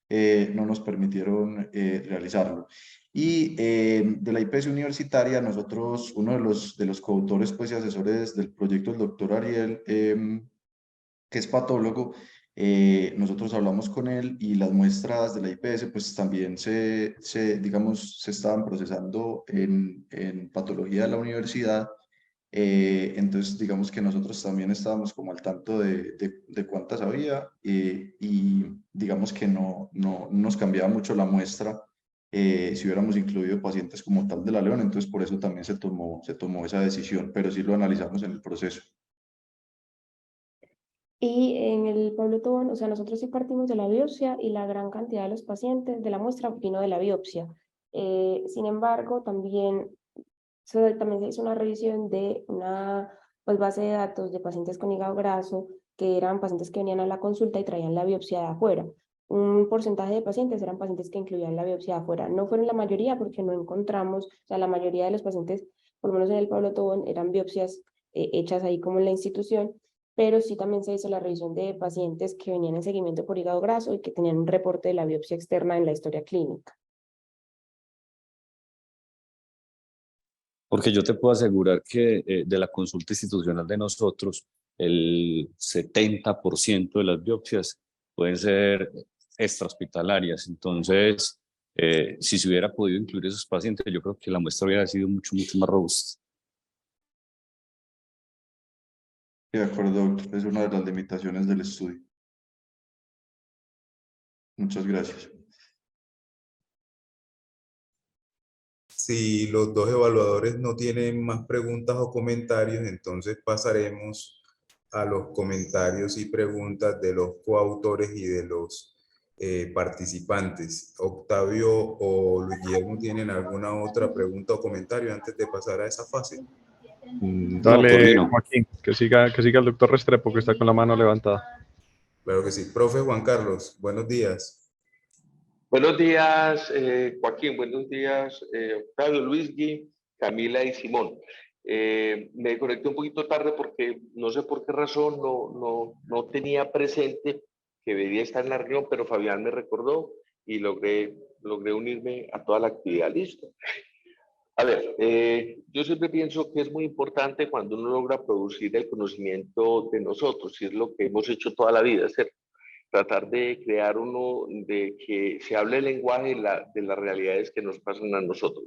nos permitieron realizarlo. Y de la IPS universitaria, nosotros, uno de los coautores pues, y asesores del proyecto, el doctor Ariel, que es patólogo, nosotros hablamos con él y las muestras de la IPS pues también digamos, se estaban procesando en patología de la universidad. Entonces, digamos que nosotros también estábamos como al tanto de cuántas había y digamos que no nos cambiaba mucho la muestra si hubiéramos incluido pacientes como tal de la León, entonces por eso también se tomó esa decisión, pero sí lo analizamos en el proceso. Y en el Pablo Tobón, o sea, nosotros sí partimos de la biopsia y la gran cantidad de los pacientes de la muestra vino de la biopsia. Sin embargo, también se hizo una revisión de una pues, base de datos de pacientes con hígado graso, que eran pacientes que venían a la consulta y traían la biopsia de afuera. Un porcentaje de pacientes eran pacientes que incluían la biopsia de afuera. No fueron la mayoría porque no encontramos, o sea, la mayoría de los pacientes, por lo menos en el Pablo Tobón, eran biopsias hechas ahí como en la institución, pero sí también se hizo la revisión de pacientes que venían en seguimiento por hígado graso y que tenían un reporte de la biopsia externa en la historia clínica. Porque yo te puedo asegurar que de la consulta institucional de nosotros, el 70% de las biopsias pueden ser extrahospitalarias. Entonces, si se hubiera podido incluir esos pacientes, yo creo que la muestra hubiera sido mucho más robusta. De acuerdo, doctor. Es una de las limitaciones del estudio. Muchas gracias. Si los dos evaluadores no tienen más preguntas o comentarios, entonces pasaremos a los comentarios y preguntas de los coautores y de los participantes. Octavio o Luis Guillermo, ¿tienen alguna otra pregunta o comentario antes de pasar a esa fase? Dale, no, Joaquín, que siga el doctor Restrepo, que está con la mano levantada. Claro que sí. Profe Juan Carlos, buenos días. Buenos días, Joaquín. Buenos días, Octavio, Luisgui, Camila y Simón. Me conecté un poquito tarde porque no sé por qué razón no tenía presente que debería estar en la reunión, pero Fabián me recordó y logré unirme a toda la actividad. Listo. A ver, yo siempre pienso que es muy importante cuando uno logra producir el conocimiento de nosotros, y es lo que hemos hecho toda la vida, ¿cierto? Tratar de crear de que se hable el lenguaje de las realidades que nos pasan a nosotros.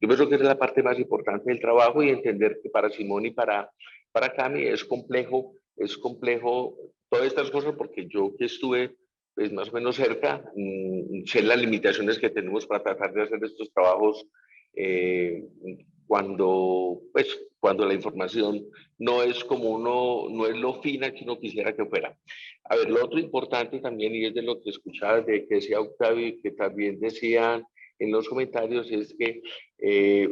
Yo pienso que esa es la parte más importante del trabajo, y entender que para Simón y para Cami es complejo todas estas cosas, porque yo que estuve pues, más o menos cerca, sé las limitaciones que tenemos para tratar de hacer estos trabajos cuando la información no es no es lo fina que uno quisiera que fuera. A ver, lo otro importante también, y es de lo que escuchaba, de que decía Octavio y que también decían en los comentarios, es que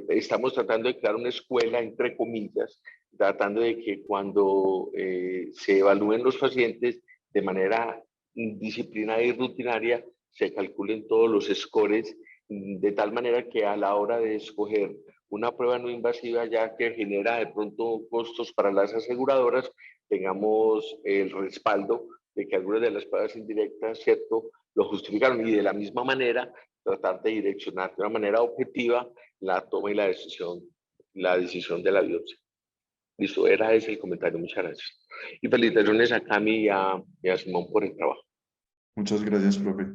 estamos tratando de crear una escuela, entre comillas, tratando de que cuando se evalúen los pacientes de manera disciplinada y rutinaria, se calculen todos los scores de tal manera que a la hora de escoger una prueba no invasiva, ya que genera de pronto costos para las aseguradoras, tengamos el respaldo de que algunas de las pruebas indirectas, ¿cierto?, lo justificaron, y de la misma manera tratar de direccionar de una manera objetiva la toma y la decisión de la biopsia. Listo, era ese el comentario. Muchas gracias. Y felicitaciones a Cami y a Simón por el trabajo. Muchas gracias, profe.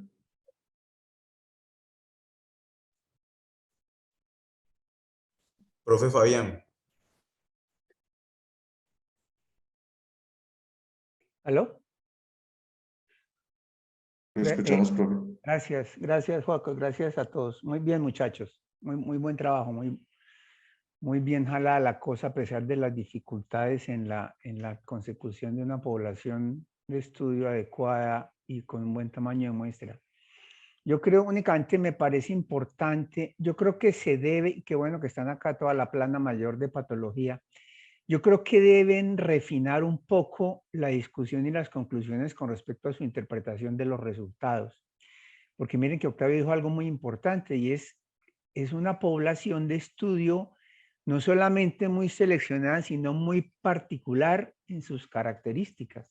Profe Fabián. ¿Aló? Lo escuchamos, profe. Gracias, Joaco, gracias a todos. Muy bien, muchachos. Muy buen trabajo, muy bien jalada la cosa a pesar de las dificultades en la consecución de una población de estudio adecuada y con un buen tamaño de muestra. Yo creo únicamente me parece importante, yo creo que se debe, y qué bueno que están acá toda la plana mayor de patología, yo creo que deben refinar un poco la discusión y las conclusiones con respecto a su interpretación de los resultados. Porque miren que Octavio dijo algo muy importante, y es una población de estudio no solamente muy seleccionada, sino muy particular en sus características.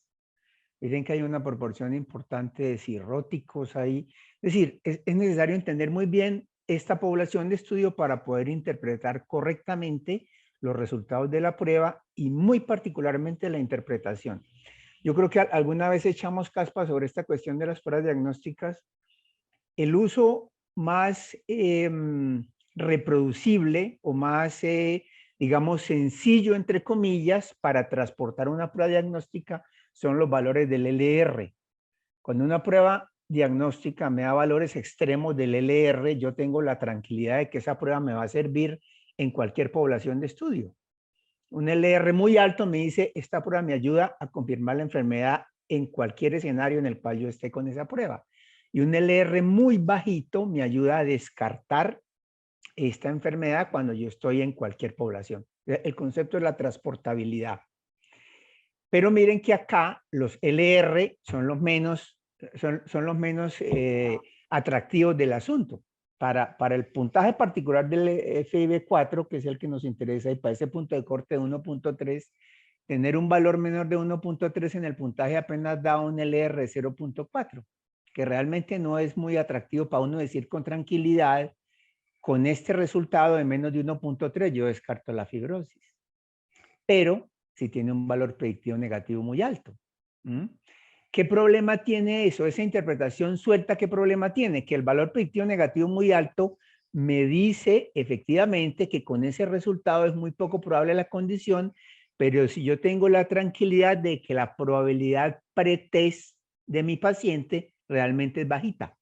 Miren que hay una proporción importante de cirróticos ahí. Es decir, es necesario entender muy bien esta población de estudio para poder interpretar correctamente los resultados de la prueba, y muy particularmente la interpretación. Yo creo que alguna vez echamos caspa sobre esta cuestión de las pruebas diagnósticas. El uso más reproducible o más, digamos, sencillo, entre comillas, para transportar una prueba diagnóstica son los valores del LR. Cuando una prueba diagnóstica me da valores extremos del LR, yo tengo la tranquilidad de que esa prueba me va a servir en cualquier población de estudio. Un LR muy alto me dice, esta prueba me ayuda a confirmar la enfermedad en cualquier escenario en el cual yo esté con esa prueba. Y un LR muy bajito me ayuda a descartar esta enfermedad cuando yo estoy en cualquier población. El concepto es la transportabilidad. Pero miren que acá los LR son los menos, atractivos del asunto. Para el puntaje particular del FIB4, que es el que nos interesa, y para ese punto de corte de 1.3, tener un valor menor de 1.3 en el puntaje apenas da un LR 0.4, que realmente no es muy atractivo para uno decir con tranquilidad, con este resultado de menos de 1.3 yo descarto la fibrosis. Pero si tiene un valor predictivo negativo muy alto. ¿Qué problema tiene eso? Esa interpretación suelta, ¿qué problema tiene? Que el valor predictivo negativo muy alto me dice efectivamente que con ese resultado es muy poco probable la condición, pero si yo tengo la tranquilidad de que la probabilidad pretest de mi paciente realmente es bajita.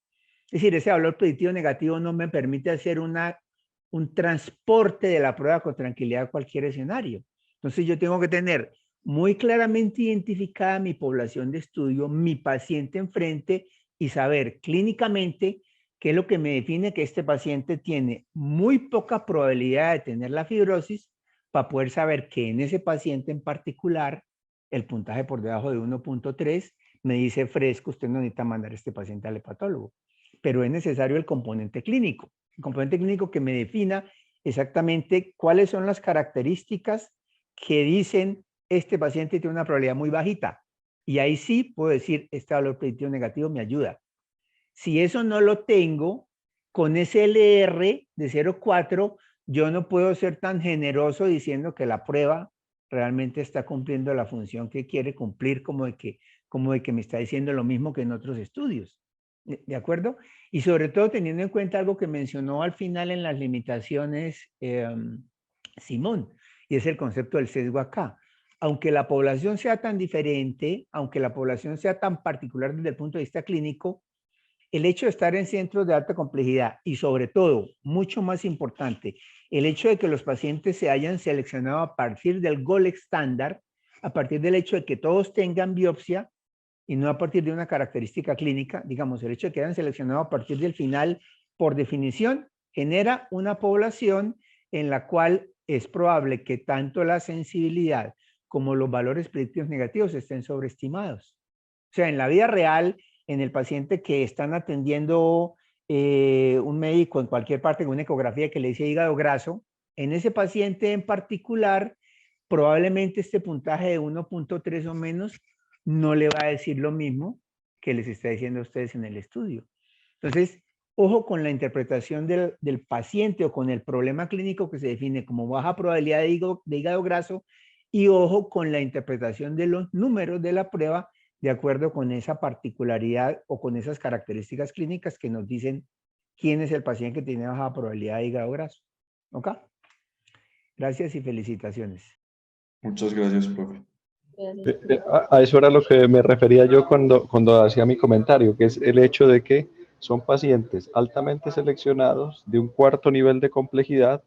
Es decir, ese valor predictivo negativo no me permite hacer un transporte de la prueba con tranquilidad a cualquier escenario. Entonces yo tengo que tener muy claramente identificada mi población de estudio, mi paciente enfrente y saber clínicamente qué es lo que me define que este paciente tiene muy poca probabilidad de tener la fibrosis para poder saber que en ese paciente en particular el puntaje por debajo de 1.3 me dice fresco, usted no necesita mandar a este paciente al hepatólogo. Pero es necesario el componente clínico que me defina exactamente cuáles son las características que dicen este paciente tiene una probabilidad muy bajita. Y ahí sí puedo decir, este valor predictivo negativo me ayuda. Si eso no lo tengo, con ese LR de 0.4, yo no puedo ser tan generoso diciendo que la prueba realmente está cumpliendo la función que quiere cumplir, como de que me está diciendo lo mismo que en otros estudios. ¿De acuerdo? Y sobre todo teniendo en cuenta algo que mencionó al final en las limitaciones Simón, y es el concepto del sesgo acá. Aunque la población sea tan diferente, aunque la población sea tan particular desde el punto de vista clínico, el hecho de estar en centros de alta complejidad y sobre todo, mucho más importante, el hecho de que los pacientes se hayan seleccionado a partir del gold estándar, a partir del hecho de que todos tengan biopsia y no a partir de una característica clínica, digamos, el hecho de que hayan seleccionado a partir del final, por definición, genera una población en la cual es probable que tanto la sensibilidad como los valores predictivos negativos estén sobreestimados. O sea, en la vida real, en el paciente que están atendiendo un médico en cualquier parte con una ecografía que le dice hígado graso, en ese paciente en particular, probablemente este puntaje de 1.3 o menos no le va a decir lo mismo que les está diciendo a ustedes en el estudio. Entonces, ojo con la interpretación del paciente o con el problema clínico que se define como baja probabilidad de hígado graso y ojo con la interpretación de los números de la prueba de acuerdo con esa particularidad o con esas características clínicas que nos dicen quién es el paciente que tiene baja probabilidad de hígado graso. ¿Ok? Gracias y felicitaciones. Muchas gracias, profe. A eso era lo que me refería yo cuando hacía mi comentario, que es el hecho de que son pacientes altamente seleccionados de un cuarto nivel de complejidad,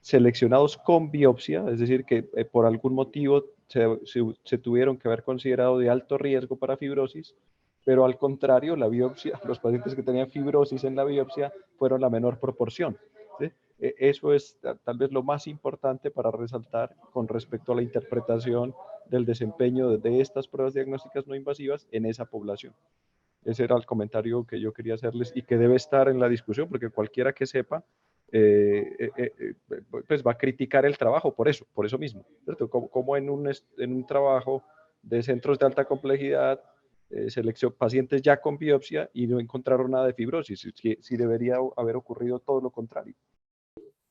seleccionados con biopsia, es decir, que por algún motivo se tuvieron que haber considerado de alto riesgo para fibrosis, pero al contrario, la biopsia, los pacientes que tenían fibrosis en la biopsia fueron la menor proporción. ¿Sí? Eso es tal vez lo más importante para resaltar con respecto a la interpretación del desempeño de estas pruebas diagnósticas no invasivas en esa población. Ese era el comentario que yo quería hacerles y que debe estar en la discusión, porque cualquiera que sepa, pues va a criticar el trabajo por eso mismo, ¿cierto? Como en un trabajo de centros de alta complejidad, pacientes ya con biopsia y no encontraron nada de fibrosis, si debería haber ocurrido todo lo contrario.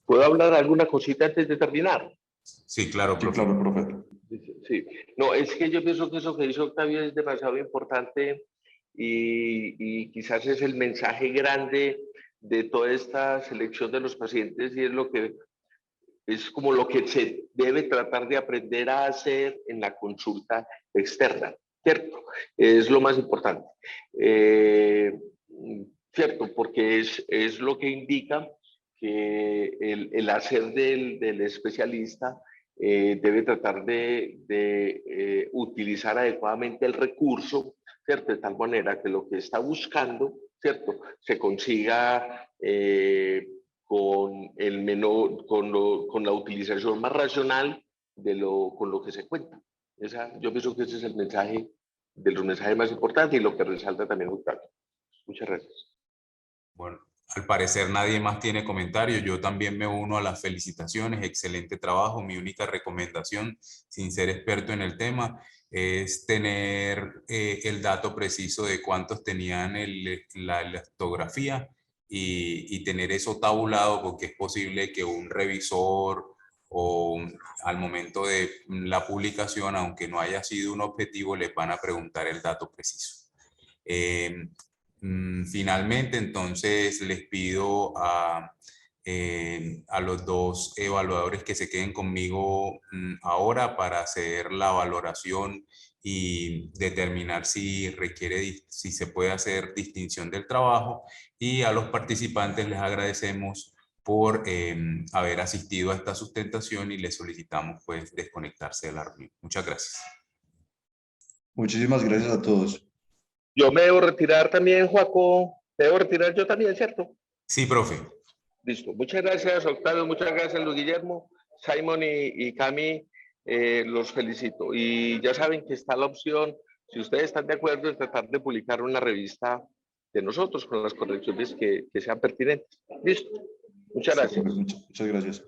¿Puedo hablar alguna cosita antes de terminar? Sí, claro, profe. Sí, claro, profe. Sí. No, es que yo pienso que eso que dice Octavio es demasiado importante y quizás es el mensaje grande de toda esta selección de los pacientes y es como lo que se debe tratar de aprender a hacer en la consulta externa, ¿cierto? Es lo más importante. ¿Cierto? Porque es lo que indica que el hacer del especialista debe tratar de utilizar adecuadamente el recurso, ¿cierto? De tal manera que lo que está buscando, ¿cierto? Se consiga con la utilización más racional con lo que se cuenta. Yo pienso que ese es el mensaje, de los mensajes más importantes y lo que resalta también Octavio. Muchas gracias. Bueno, al parecer nadie más tiene comentarios. Yo también me uno a las felicitaciones. Excelente trabajo. Mi única recomendación, sin ser experto en el tema, es tener el dato preciso de cuántos tenían la ortografía y tener eso tabulado, porque es posible que un revisor o al momento de la publicación, aunque no haya sido un objetivo, les van a preguntar el dato preciso. Finalmente, entonces, les pido a los dos evaluadores que se queden conmigo ahora para hacer la valoración y determinar si si se puede hacer distinción del trabajo, y a los participantes les agradecemos por haber asistido a esta sustentación y les solicitamos pues desconectarse de la reunión. Muchas gracias. Muchísimas gracias a todos. Yo me debo retirar también, Joaco. Me debo retirar yo también, ¿cierto? Sí, profe. Listo. Muchas gracias, Octavio. Muchas gracias, Luis Guillermo, Simon y Cami. Los felicito. Y ya saben que está la opción, si ustedes están de acuerdo, en tratar de publicar una revista de nosotros con las correcciones que sean pertinentes. Listo. Muchas gracias. Muchas gracias.